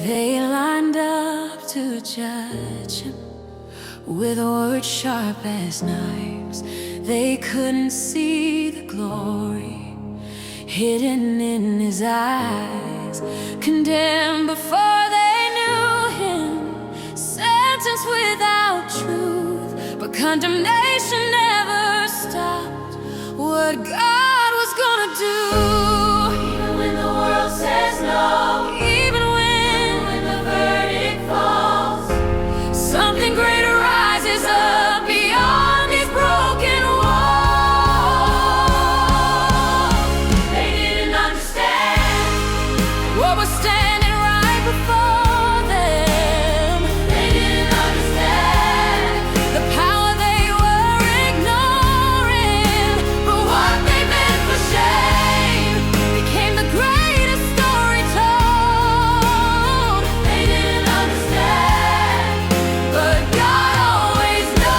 They lined up to judge him with words sharp as knives. They couldn't see the glory hidden in his eyes. Condemned before they knew him, sentenced without truth, but condemnation never stopped what God was gonna do. Even when the world says no, even when the verdict falls, something greater rises up beyond these broken walls. They didn't understand what was standing right before them. They didn't understand the power they were ignoring, but what they meant for shame became the greatest story told. They didn't understand, but God always knows.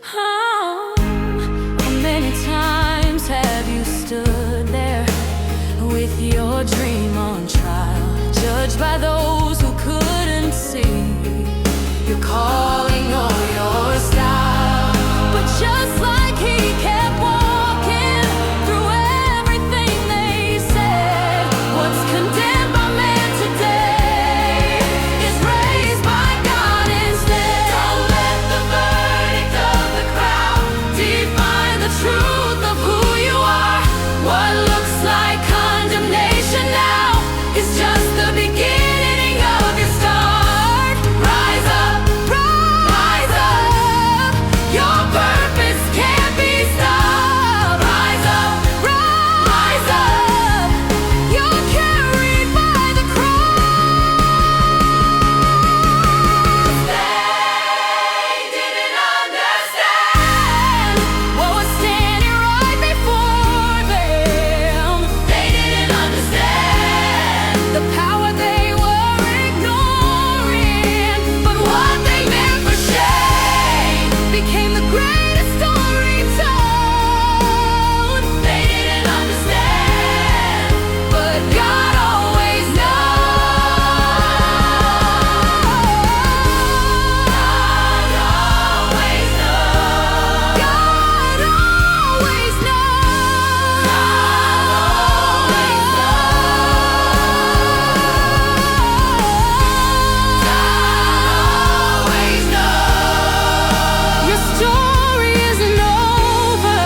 How many times have you stood there with your dream on trial, judged by those who couldn't see your calling or your style? But just like he kept walking through everything they said, what's condemned by man today is raised by God instead. Don't let the verdict of the crowd define the truth of who you are. What looks like condemnation now is just the beginning of your start. Rise up, rise up. Your purpose can't be stopped. Rise up, rise up. You're carried by the cross. They didn't understand what was standing right before them. They didn't understand the power they were ignoring, but what they meant for shame became the greatest story told. They didn't understand, but God always knows. God always knows. God always knows. God always knows. Your story isn't over.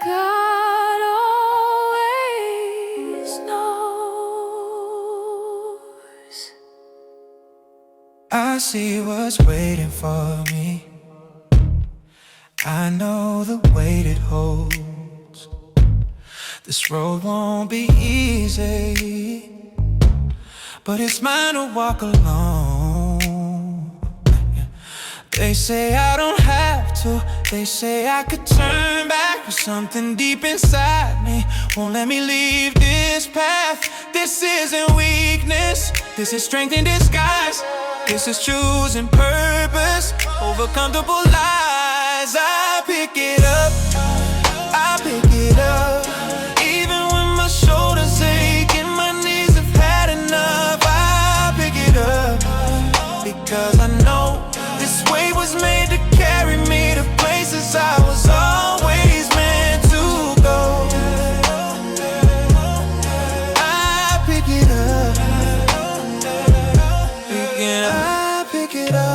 God always knows. I see what's waiting for me. I know the weight it holds. This road won't be easy, but it's mine to walk alone. They say I don't have to. They say I could turn back, but something deep inside me won't let me leave this path. This isn't weakness, this is strength in disguise. This is choosing purpose over comfortable lies. I pick it up, I pick it up. Even when my shoulders ache and my knees have had enough, I pick it up, because I know this weight was made to carry me to places I was always meant to go. I pick it up, again. I pick it up.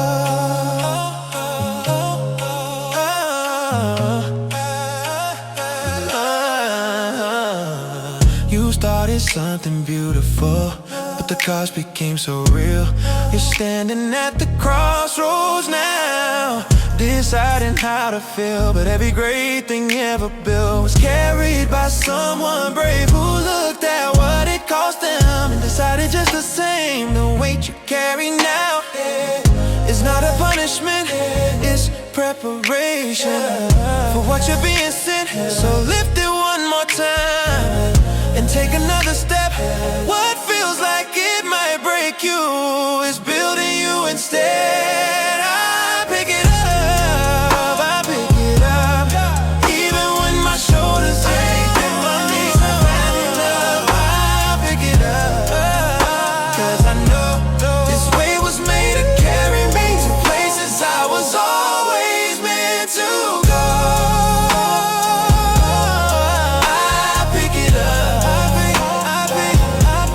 You started something beautiful, but the cost became so real. You're standing at the crossroads now, deciding how to feel. But every great thing you ever built was carried by someone brave who looked at what it cost them and decided just the same. The weight you carry now is not a punishment, it's preparation for what you're being sent. So lift it one more time and take another step. What feels like it might break you is building you instead. I pick it up, I pick it up. Even when my shoulders ache and my knees have had enough, I pick it up. 'Cause I know this weight was made to carry me to places I was always meant to go. I pick it up, I pick it up.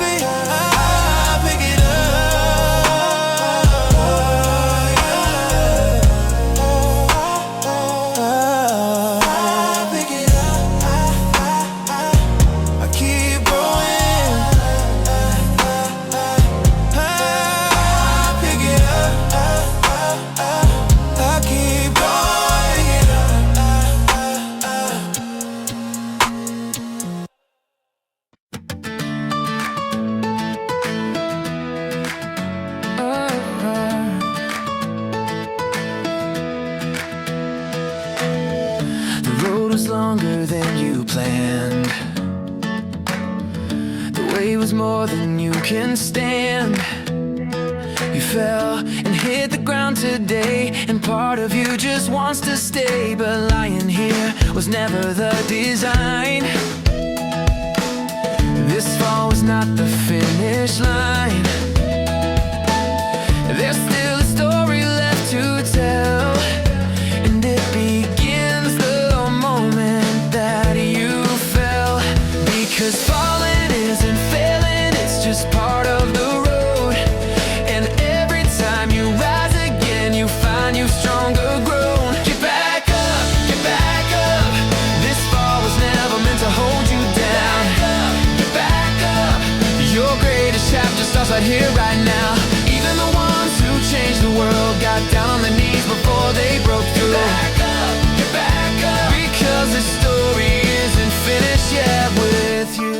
I pick it up, I keep growing. I pick it up, I keep going. The road was longer than you planned. The way was more than you can stand. You fell and hit the ground today, and part of you just wants to stay. But lying here was never the design. This fall was not the finish line. There's still a story left to tell, and it begins the moment that you fell. Because falling isn't failing, it's just part of the road. And every time you rise again, you find you've stronger grown. Get back up, get back up. This fall was never meant to hold you down. Get back up, your greatest chapter starts right here, right now. Even the ones who changed the world got down on their knees before they broke through. Get back up, because the story isn't finished yet with you.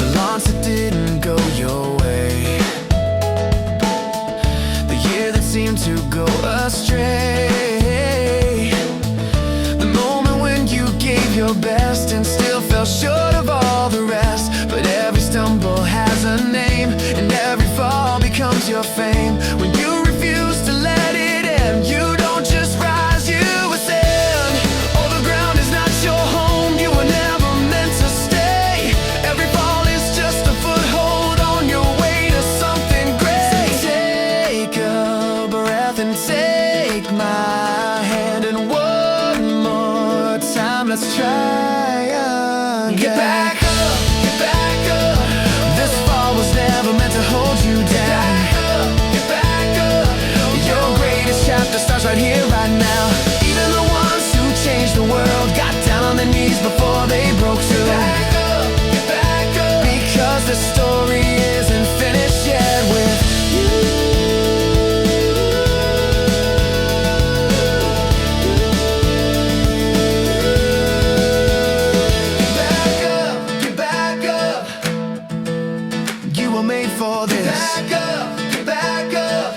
The launch that didn't go your way, the year that seemed to go astray, the moment when you gave your best and still fell short of all the rest. But every stumble has a name, and every fall becomes your fame. When you refuse to let it end, you don't just rise, you ascend. Oh, the ground is not your home, you were never meant to stay. Every fall is just a foothold on your way to something great. So take a breath and take my hand, and one more time, let's try again. Get back up, get back up. This fall was never meant to hold you down. Get back up, your greatest chapter starts right here, right now. Even the ones who changed the world got down on their knees before they broke through. Get back up, because the story isn't finished yet with you. Get back up, get back up. You were made for this. Get back up, get back up.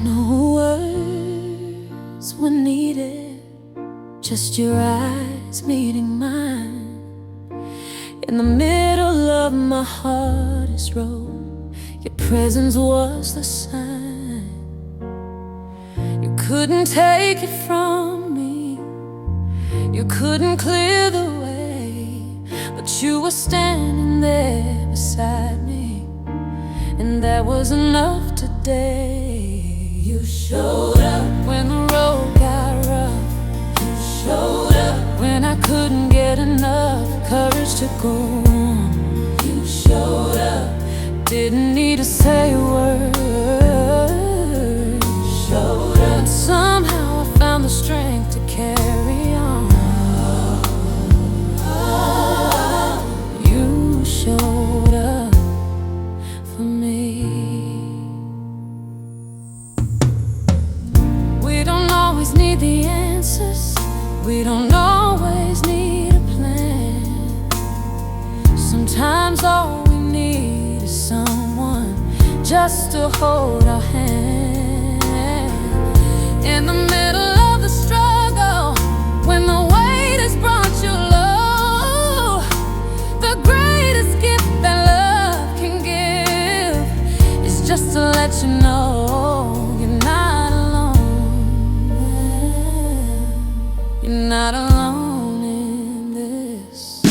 No words were needed, just your eyes meeting mine. In the middle of my hardest road, your presence was the sign. You couldn't take it from me, you couldn't clear the way, but you were standing there beside me, and that was enough today. You showed up when the road got rough. You showed up when I couldn't get enough courage to go on. You showed up, didn't need to say a word. Showed up, and somehow I found the strength to carry on. You showed up for me. We always need the answers. We don't always need a plan. Sometimes all we need is someone just to hold our hand. In the middle of the struggle, when the weight has brought you low, the greatest gift that love can give is just to let you know you're not alone. You're not alone in this.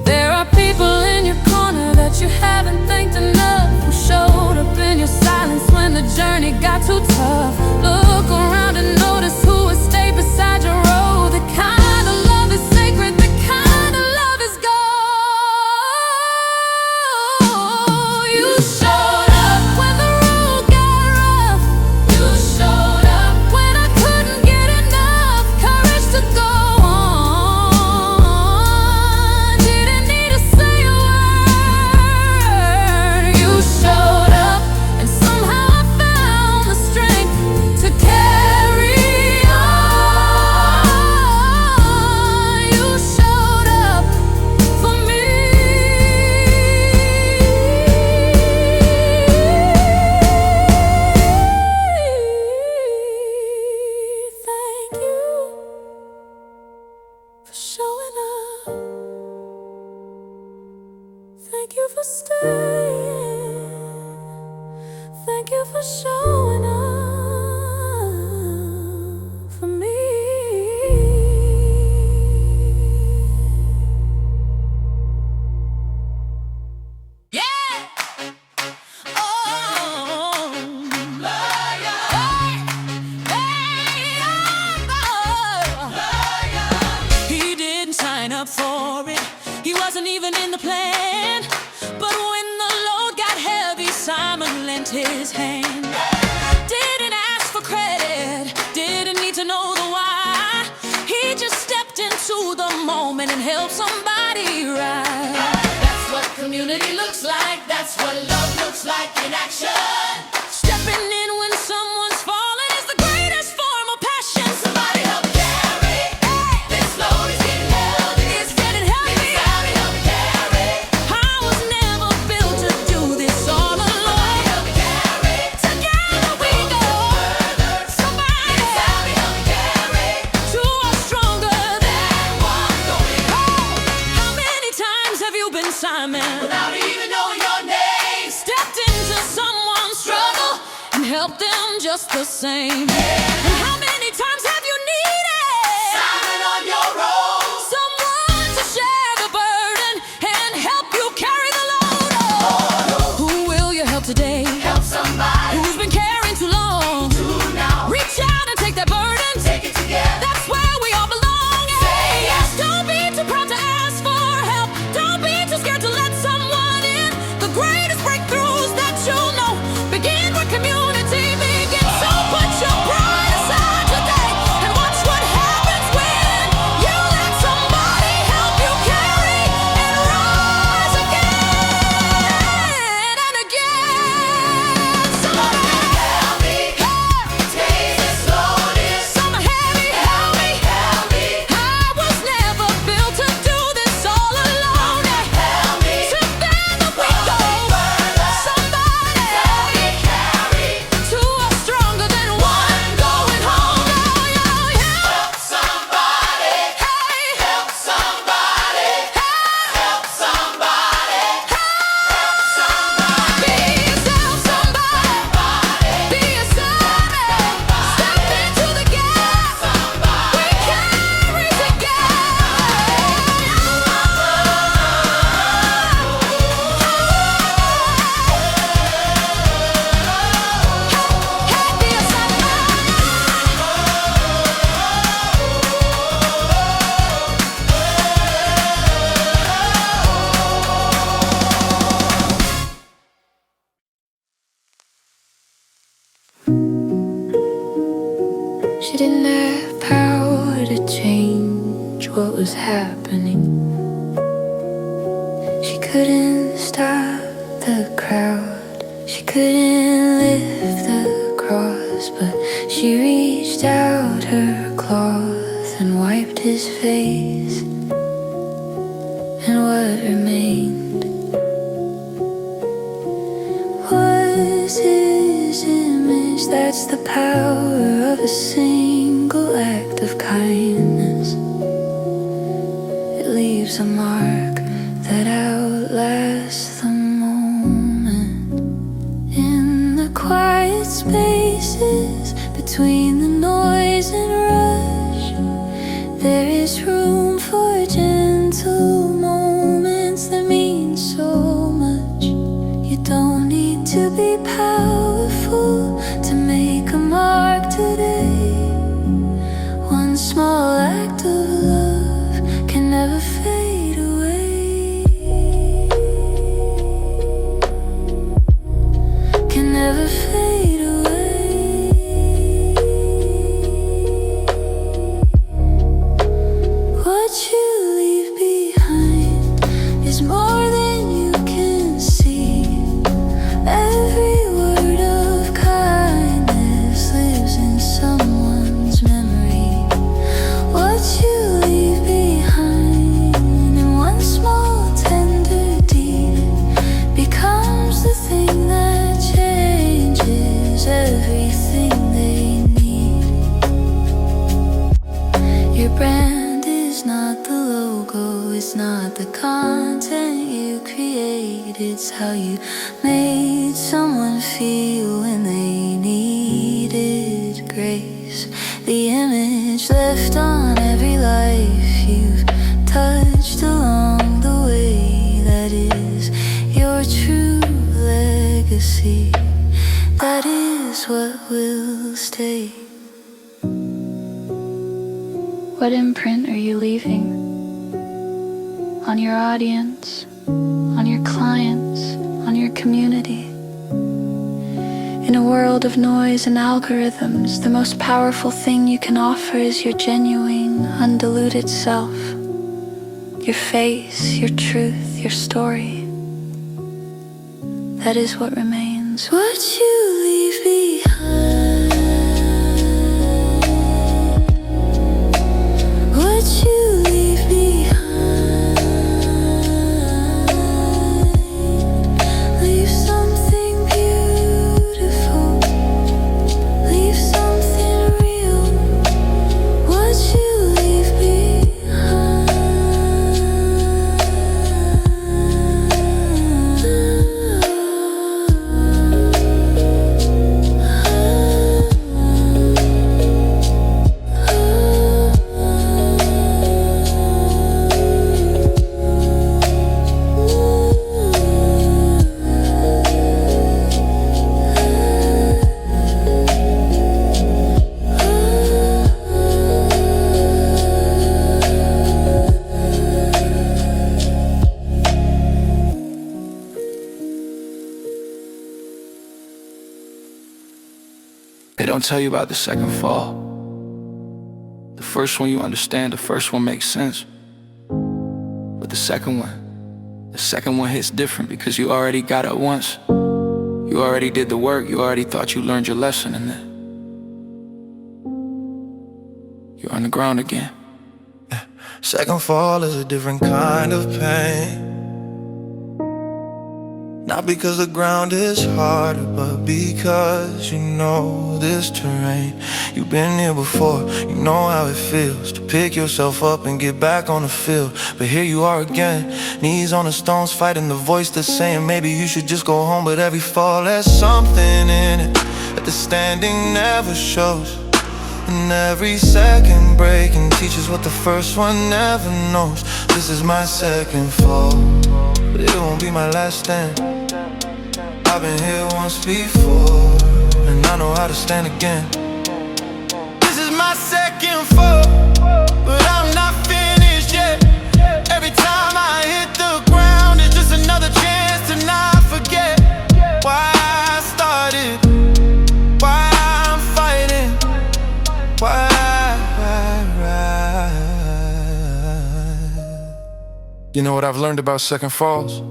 There are people in your corner that you haven't thanked enough, who showed up in your silence when the journey got too tough. Look around and notice who has stayed beside your road. The kind of love is sacred, the kind of love is gold. You showed up when the road got rough. You showed up when I couldn't get enough courage to go on. Didn't need to say a word. You showed up, and somehow I found the strength to carry on. You showed up for me. Thank you for showing up. Thank you for staying. Thank you for showing up for me. Yeah! Oh! He didn't sign up for it. He wasn't even in the plan. But when the load got heavy, Simon lent his hand. Didn't ask for credit, didn't need to know the why. He just stepped into the moment and helped somebody rise. That's what community looks like. That's what love looks like in action. Stepping in when someone's falling is the greatest form of passion. Somebody help carry. This load is getting heavy. It's getting heavy. Somebody help carry. I was never built to do this all alone. Help carry. Together we go. Somebody Somebody help carry. two are stronger than One going home How many times have you been Simon? without even knowing your name. Stepped into someone's struggle and helped them just the same. And how many times have you needed Simon on your road. someone to share the burden and help you carry the load? Oh, who will you help today? Help somebody Who's been carrying too long? who now. Reach out and take that burden. Take it together. That's where we all belong. Say yes. Don't be too proud to ask for help. Don't be too scared to let someone in. The greatest breakthroughs that you'll know begin where community begins. So put your pride aside today and watch what happens when you let somebody help you carry and rise again and again. Somebody Help me. Take this load is some heavy, help me. help me. I was never built to do this all alone. Help me. Together we go. Somebody Carry. two are stronger than one going home. Help somebody. Hey, Help somebody. Help somebody. Help somebody. be yourself, somebody. Be yourself. Step into the gap. We carry She didn't have power to change what was happening. She couldn't stop the crowd. She couldn't lift the cross, but She reached out her cloth and wiped his face, and what remained was his image. That's the power of a single act of kindness. It leaves a mark that outlasts the moment. In the quiet spaces between the noise and rush, there is room for gentle moments that mean so much. You don't need to be powerful to make a mark today. One small act of love can never fade away, can never fade away. What you leave behind is more than you can see. Every word of kindness lives in someone's memory. What you leave behind in one small tender deed becomes the thing that changes everything they need. Your brand is not the logo, it's not the content you create, it's how you made someone feel when they needed grace. The image left on every life you've touched along the way, that is your true legacy. That is what will stay. What imprint are you leaving on your audience, on your clients, on your community? In a world of noise and algorithms, the most powerful thing you can offer is your genuine, undiluted self. Your face, your truth, your story. That is what remains. What you leave behind, what you leave behind, leave something beautiful, leave something real. What you leave behind. They don't tell you about the second fall. The first one you understand, the first one makes sense. But the second one hits different because you already got it once. You already did the work, you already thought you learned your lesson, and then you're on the ground again. Second fall is a different kind of pain. Not because the ground is harder, but because you know this terrain. You've been here before, you know how it feels to pick yourself up and get back on the field. But here you are again, knees on the stones, fighting the voice that's saying maybe you should just go home. But every fall has something in it that the standing never shows. And every second breaking teaches what the first one never knows. This is my second fall, but it won't be my last stand. I've been here once before, and I know how to stand again. This is my second fall, but I'm not finished yet. Every time I hit the ground, it's just another chance to not forget why I started, why I'm fighting, why. You know what I've learned about second falls?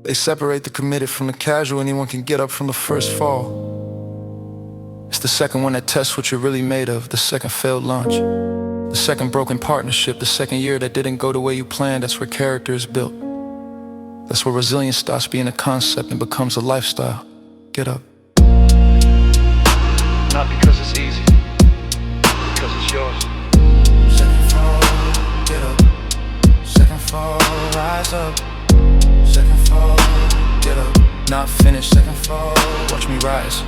They separate the committed from the casual. Anyone can get up from the first fall. the second one that tests what you're really made of. The second failed launch, the second broken partnership, the second year that didn't go the way you planned. That's where character is built. That's where resilience stops being a concept and becomes a lifestyle. Get up. Not because it's easy, because it's yours. Second fall, get up. Second fall, rise up. Second fall, get up. Not finished, second fall, watch me rise.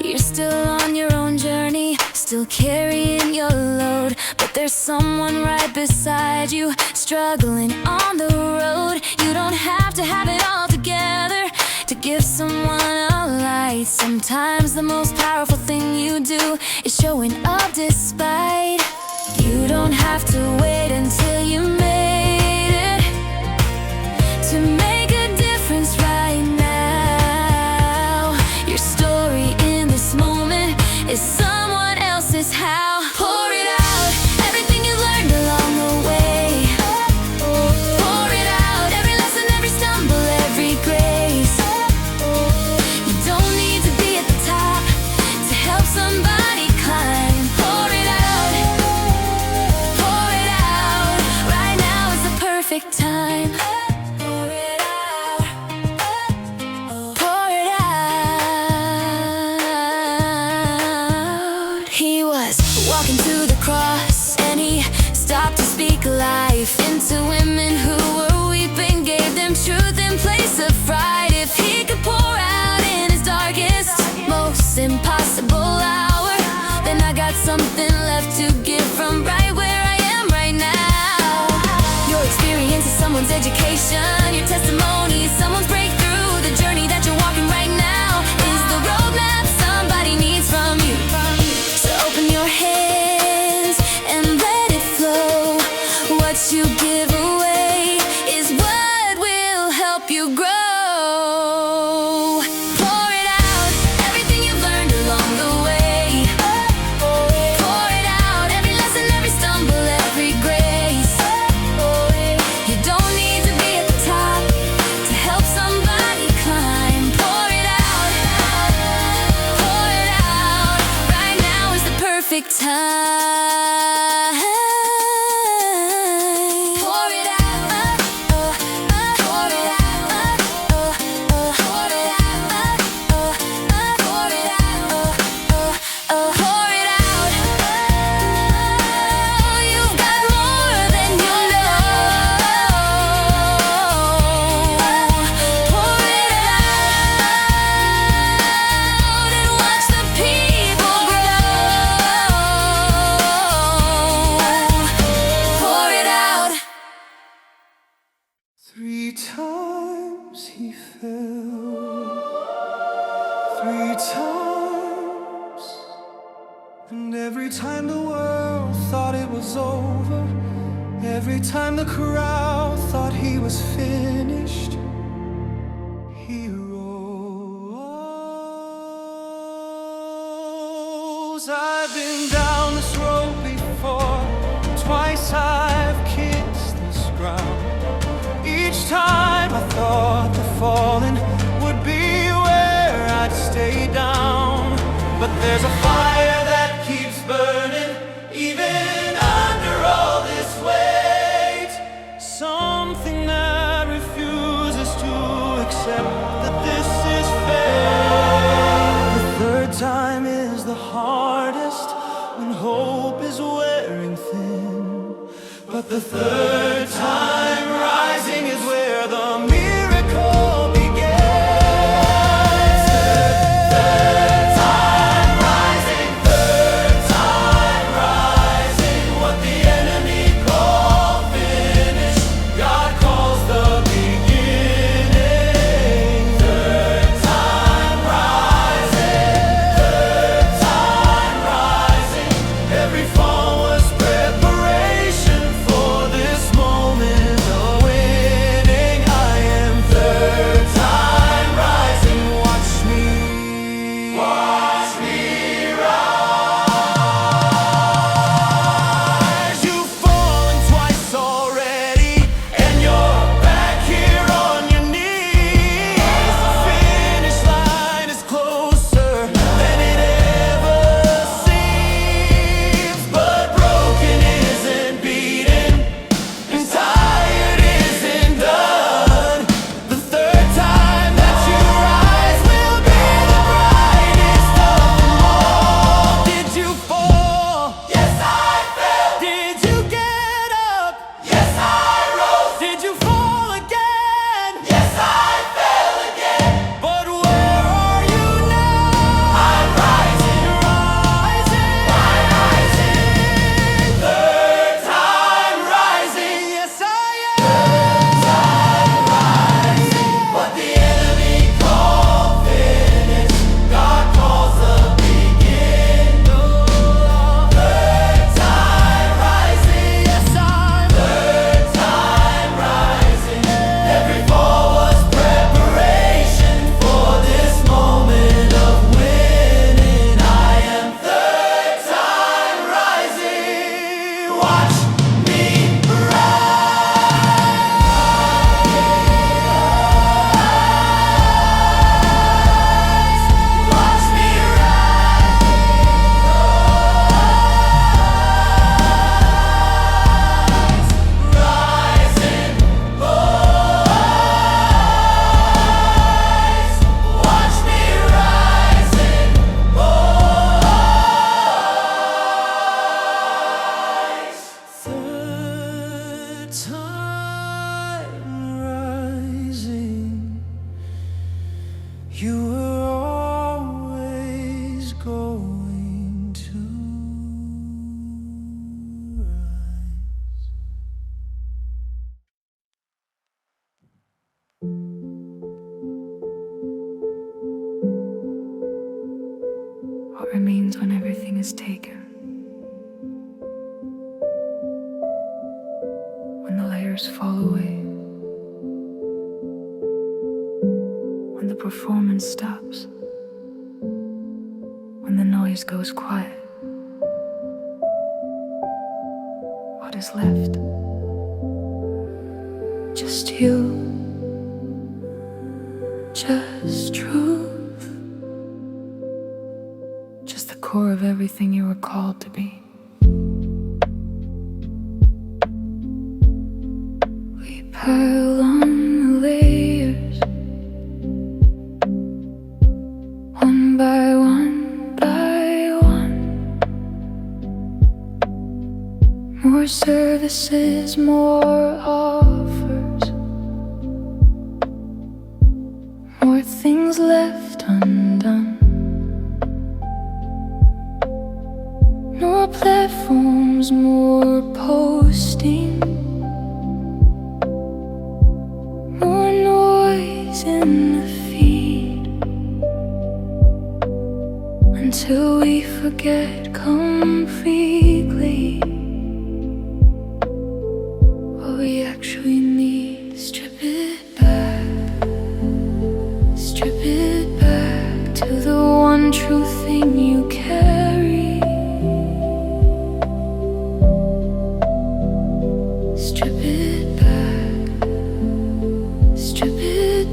You're still on your own journey, still carrying your load, but there's someone right beside you, struggling on the road. You don't have to have it all together to give someone a light. Sometimes the most powerful thing you do is showing up despite. You don't have to wait until you made it to make a difference right now. Your story in this moment is someone else's how. Pour it out, everything you learned along the way. Pour it out, every lesson, every stumble, every grace. You don't need to be at the top to help somebody climb. Pour it out, right now is the perfect time. Pour it out, pour it out. He was walking to the cross and he stopped to speak life into women who were weeping, gave them truth in place of fright. If he could pour out in his darkest, most impossible hour, then I got something left to give from right where I am right now. Your experience is someone's education, your testimony is someone's breakthrough. The journey that you're walking right now is the roadmap somebody needs from you. So open your hands and let it flow. What you give away is what will help you grow. Pour it out, everything you've learned along the way. Pour it out, every lesson, every stumble, every grace. You don't need to be at the top to help somebody climb. Pour it out, right now is the perfect time. Pour it out, pour it out, pour it out, pour it out, pour it out. You've got more than you know. Pour it out and watch the people grow. Pour it out. 3 times he fell, 3 times, and every time the world thought it was over, every time the crowd thought he was finished, he rose. I've been down this road before, twice I've kissed this ground. Each time I thought the falling would be where I'd stay down. But there's a fire that keeps burning, even under all this weight. Something that refuses to accept that this is fate. The third time is the hardest, when hope is wearing thin. But the third time rising is where the miracle begins. Third time rising, what the enemy called finish, God calls the beginning. Third time rising, every fall was preparation for this moment. is taken, when the layers fall away, when the performance stops, when the noise goes quiet, what is left? Just you, just truth, just the core of everything you were called to be. We pile on the layers, one by one by one. More services, more offers, more things left undone. More platforms, more posting, more noise in the feed, until we forget completely what we actually need. Strip it back to the one true thing you carry. Strip it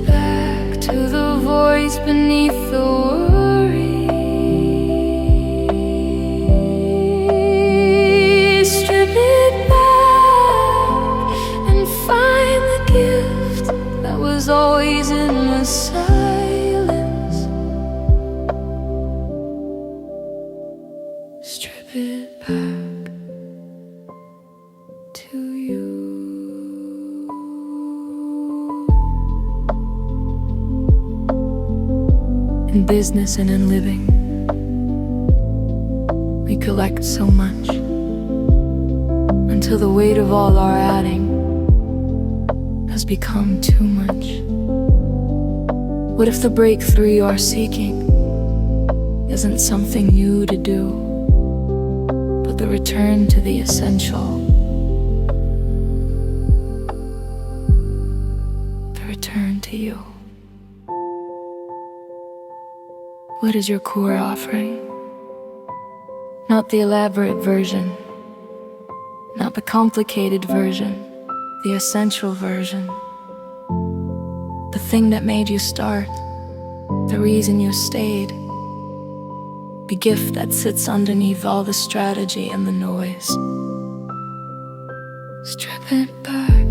back to the voice beneath the worry. Strip it back and find the gift that was always in the silence. Strip it back to you. In business and in living, we collect so much until the weight of all our adding has become too much. What if the breakthrough you are seeking isn't something new to do, but the return to the essential, the return to you? What is your core offering? Not the elaborate version, not the complicated version, the essential version. The thing that made you start, the reason you stayed, the gift that sits underneath all the strategy and the noise. Strip it back.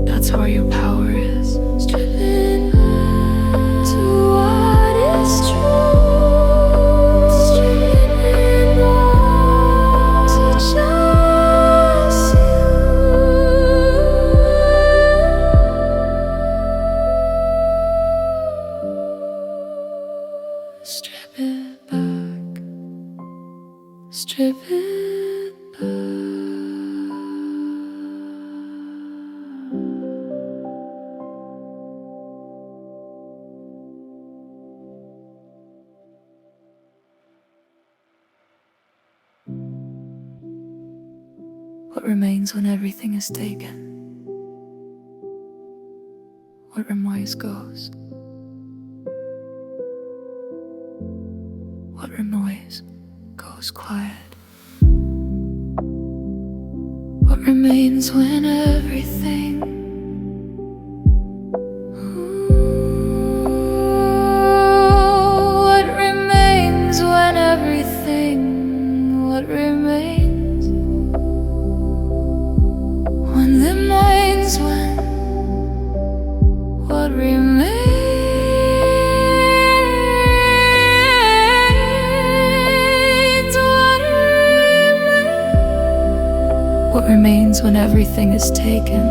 That's where your power is. Strip it back to what is true. Strip it back to just you. Strip it back. Strip it back. What remains when everything is taken? What remains goes. What remains goes quiet. What remains when everything what remains when everything, what remains when the minds, when what remains, what remains when everything is taken?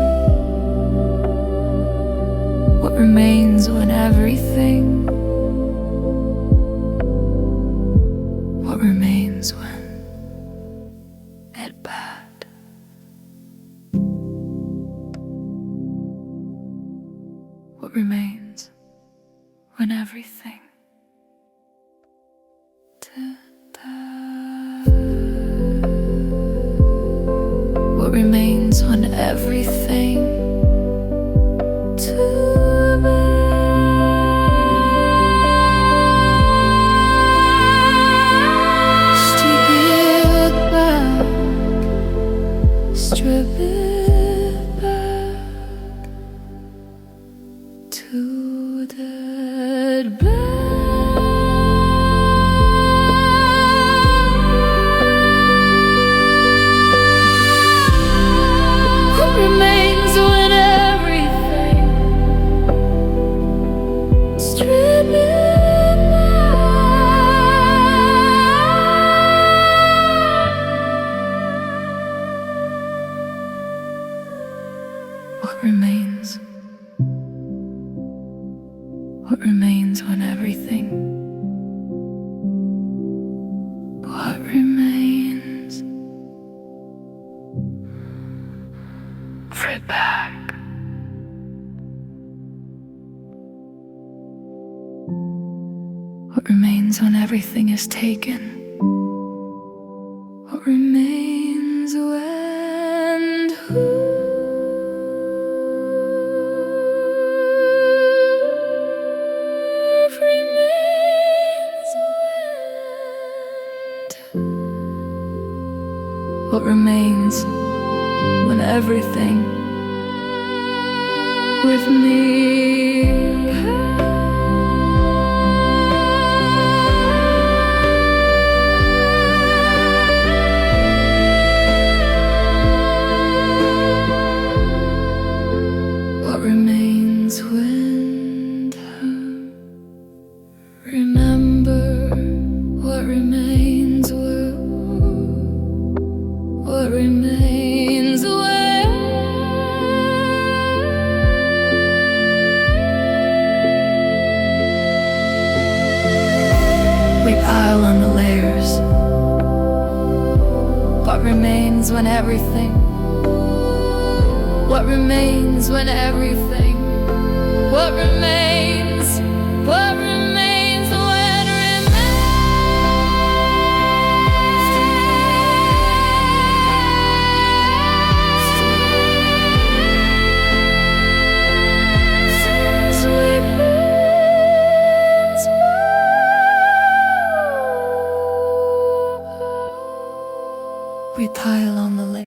What remains when everything? What remains when it bad? What remains when everything everything to me. Strip it back, strip it back to that bed. What remains when everything strip it back? What remains? What remains when everything? What remains? Strip back. What remains when everything is taken? What remains when what remains when everything with me? What remains when time? Remember what remains will. What remains when we pile on the layers? What remains when everything? What remains when everything? What remains? What remains when we pile on the lake?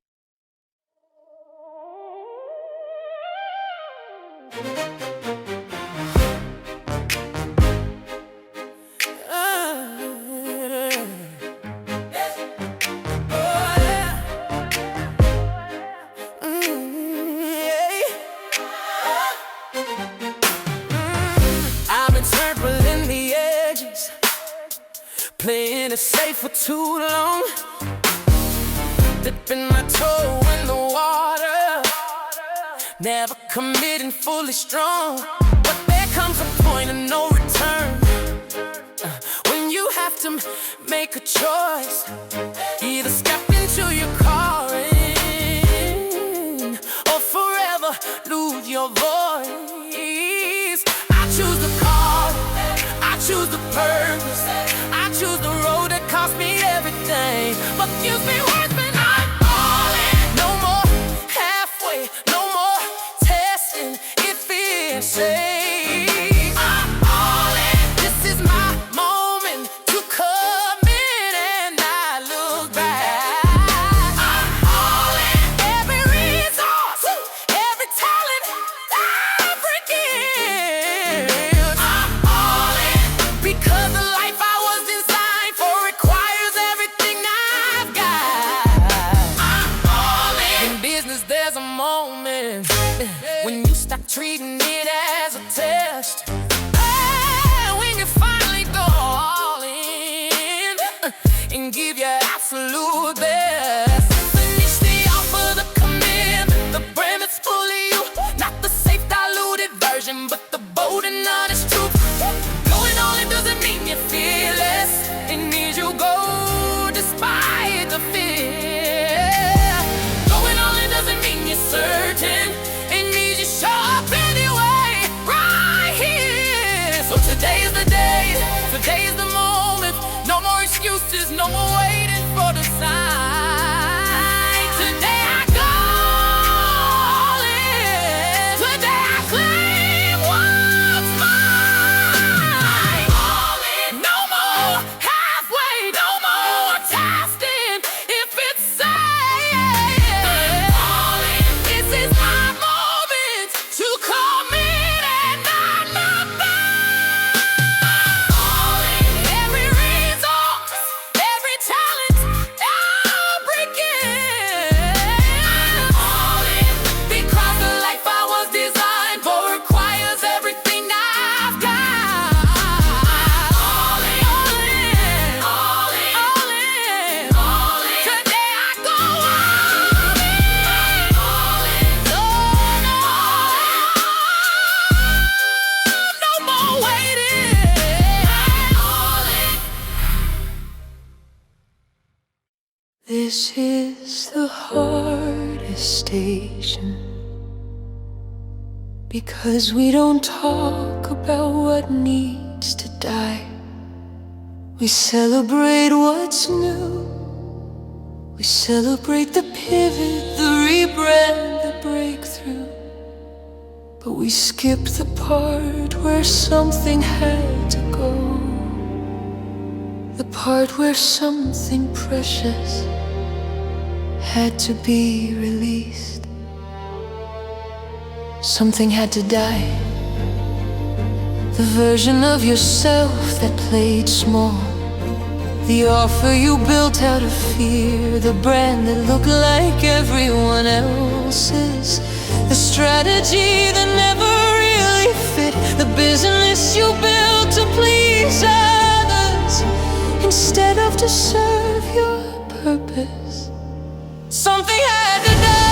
I've been circling the edges, playing it safe for too long, dipping my toe in the water, never committing fully strong. But there comes a point of no return, when you have to make a choice. Either step into your calling or forever lose your voice. I choose the call, I choose the purpose, I choose the road that cost me everything, but gives me worth when I'm all in. No more halfway, no more testing if it's safe. I'm all in. This is my moment to commit and not look back. I'm all in. Every resource, every talent, every gift. I'm all in. Because the life I was designed for requires everything I've got. I'm all in. In business there's a moment when you stop treating it as a test. When you finally go all in and give your absolute best. Finish the offer, the commitment, the brand that's fully you. Not the safe diluted version, but the bold and honest truth. Going all in doesn't mean you're fearless. It means you go despite the fear. Going all in doesn't mean you're certain. It means you show up anyway, right here. So today is the day, today is the moment. No more excuses, no more waiting for the sign. This is the hardest station, because we don't talk about what needs to die. We celebrate what's new. We celebrate the pivot, the rebrand, the breakthrough. But we skip the part where something had to go, the part where something precious had to be released. Something had to die. The version of yourself that played small, the offer you built out of fear, the brand that looked like everyone else's, the strategy that never really fit, the business you built to please others instead of to serve your purpose. Something had to die.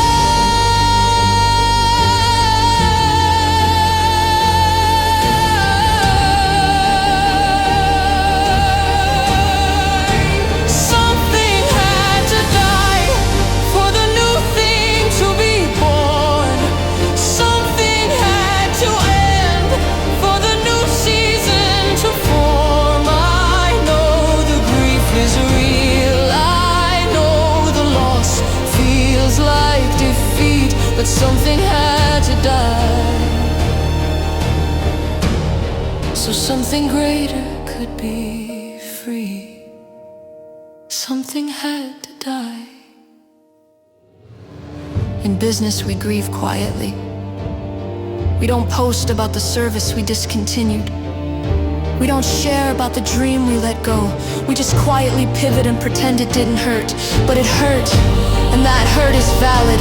But something had to die, so something greater could be free. Something had to die. In business we grieve quietly. We don't post about the service we discontinued. We don't share about the dream we let go. We just quietly pivot and pretend it didn't hurt. But it hurt, and that hurt is valid.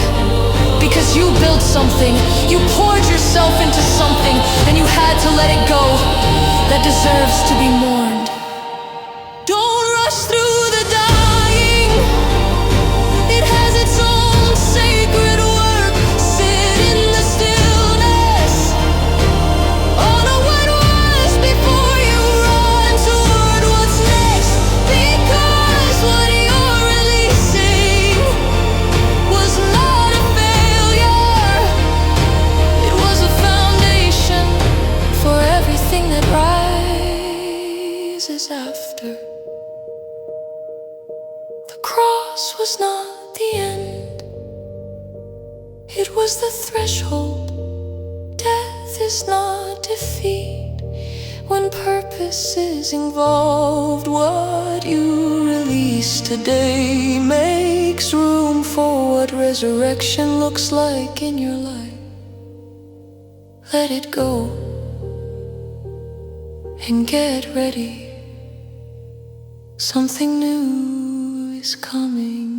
Because you built something, you poured yourself into something, and you had to let it go. That deserves to be mourned. Don't rush through the dying. It has its own sacred work. Sit in the stillness. Honor what was before you run toward what's next. Because what you're releasing was not a failure. It was a foundation for everything that rises after. The cross was not the end. It was the threshold. Death is not defeat. When purpose is involved, what you release today makes room for what resurrection looks like in your life. Let it go and get ready. Something new is coming.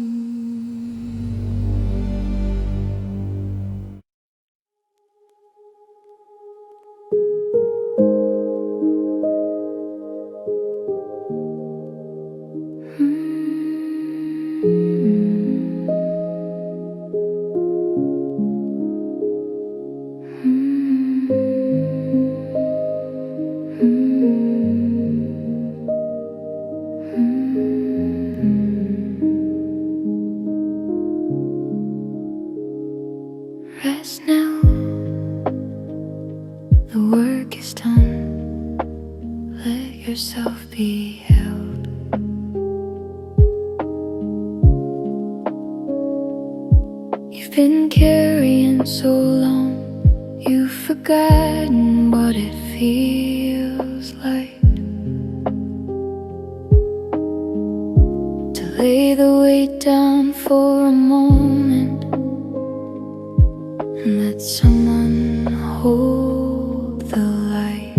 Rest now, the work is done. Let yourself be held. You've been carrying so long, you've forgotten what it feels like to lay the weight down for a moment and let someone hold the light.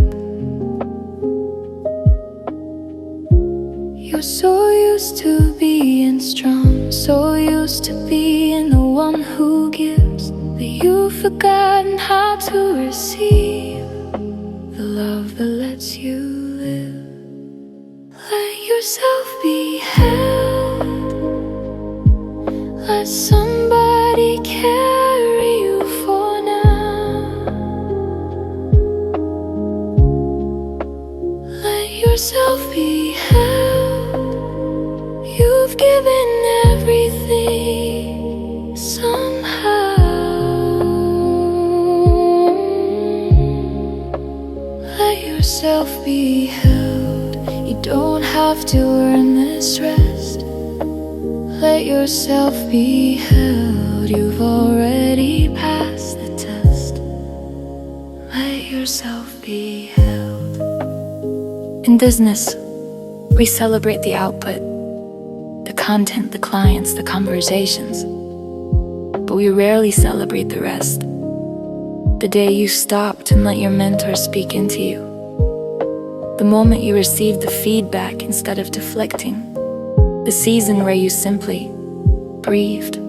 You're so used to being strong, so used to being the one who gives, that you've forgotten how to receive the love that lets you live. Let yourself be held. Let somebody carry you for now. Let yourself be held. You've given everything. everything somehow. Let yourself be held. You don't have to earn this rest. Let yourself be held. You've already passed the test. Let yourself be held. In business, we celebrate the output, the content, the clients, the conversations. But we rarely celebrate the rest. The day you stopped and let your mentor speak into you. The moment you received the feedback instead of deflecting. The season where you simply breathed.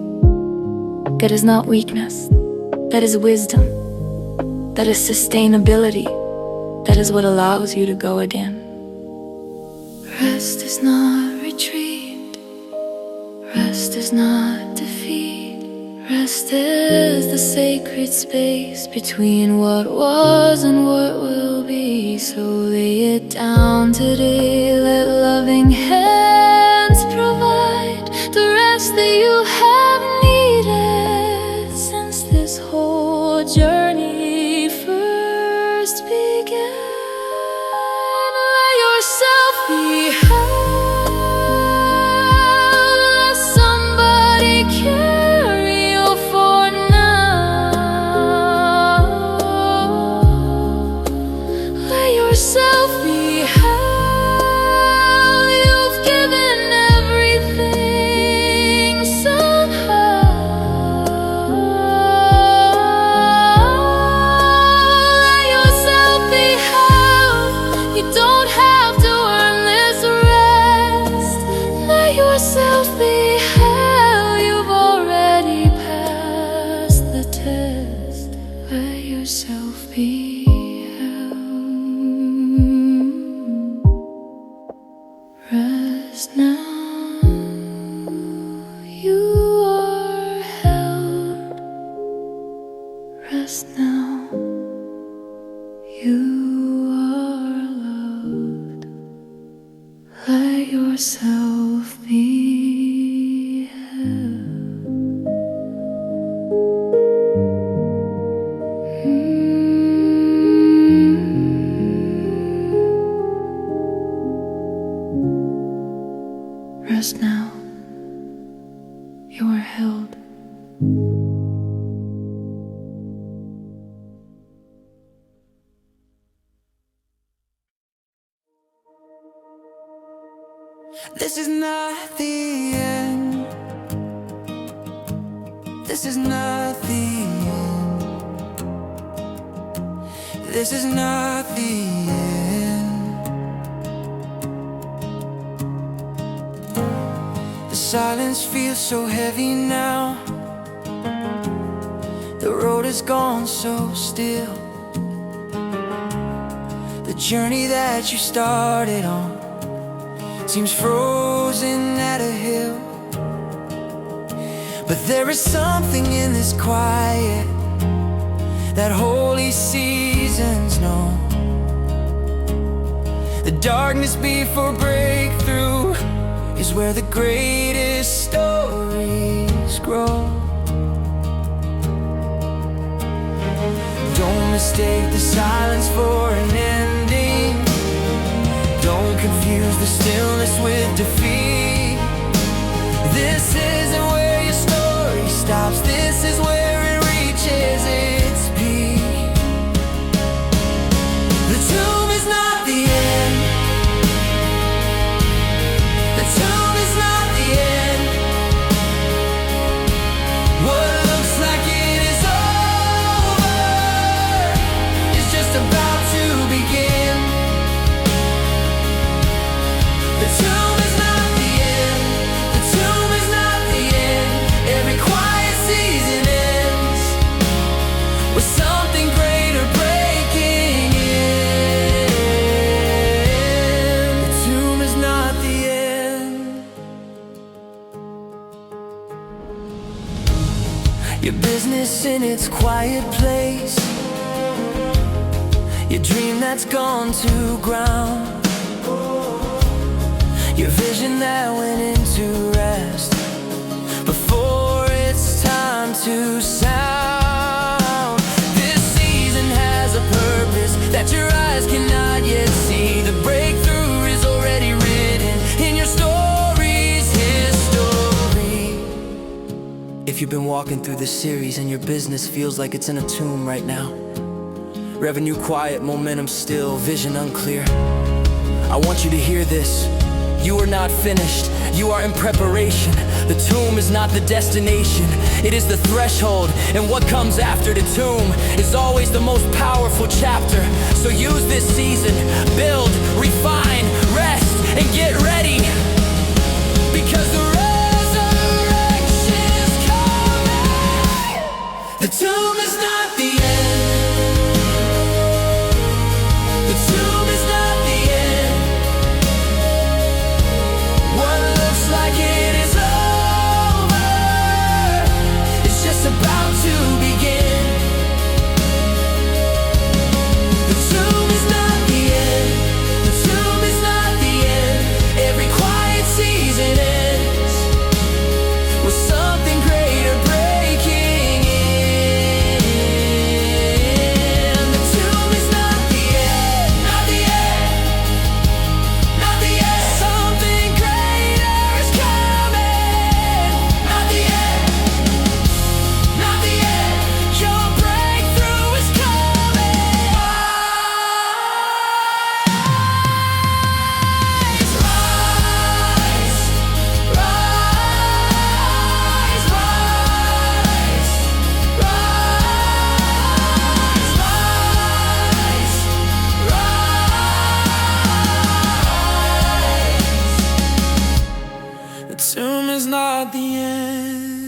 That is not weakness. That is wisdom. That is sustainability. That is what allows you to go again. Rest is not retreat. Rest is not defeat. Rest is the sacred space between what was and what will be. So lay it down today. Let loving hands provide the rest that you have needed since this whole journey first began. Let yourself be held. Let somebody carry you for now. Let yourself be held. You've given everything somehow. Let yourself be held. You don't have to earn this rest. Let yourself be held. You've already passed the test. Let yourself be held. Rest now. You are held. Rest now. You are loved. Let yourself be held. Rest now. You are held. This is not the end. This is not the end. This is not the end. The silence feels so heavy now. The road has gone so still. The journey that you started on seems frozen at a hill. But there is something in this quiet that holy seasons know. The darkness before breakthrough is where the greatest stories grow. Don't mistake the silence for an ending. Don't confuse the stillness with defeat. This isn't where your story stops. This is where it reaches its peak. The tomb is not the end. The tomb is not the end. What looks like it is over is just about to begin. The tomb is not the end. The tomb is not the end. Every quiet season ends with something greater breaking in. The tomb is not the end. Your business in its quiet place. Your dream that's gone to ground. Your vision that went into rest. If you've been walking through this series and your business feels like it's in a tomb right now, revenue quiet, momentum still, vision unclear, I want you to hear this. You are not finished, you are in preparation. The tomb is not the destination, it is the threshold. And what comes after the tomb is always the most powerful chapter. So use this season, build, refine, rest, and get ready. Because the resurrection is coming. The tomb is not the end. The tomb is not the end. What looks like it is over, it's just about to begin. The tomb is not the end. The tomb is not the end. Every quiet season ends with something greater breaking in. The tomb is not the end. Not the end. Not the end. Something greater is coming. Not the end. Not the end. Your breakthrough is coming. Rise, rise, rise, rise, rise, rise, rise. The tomb is not the end.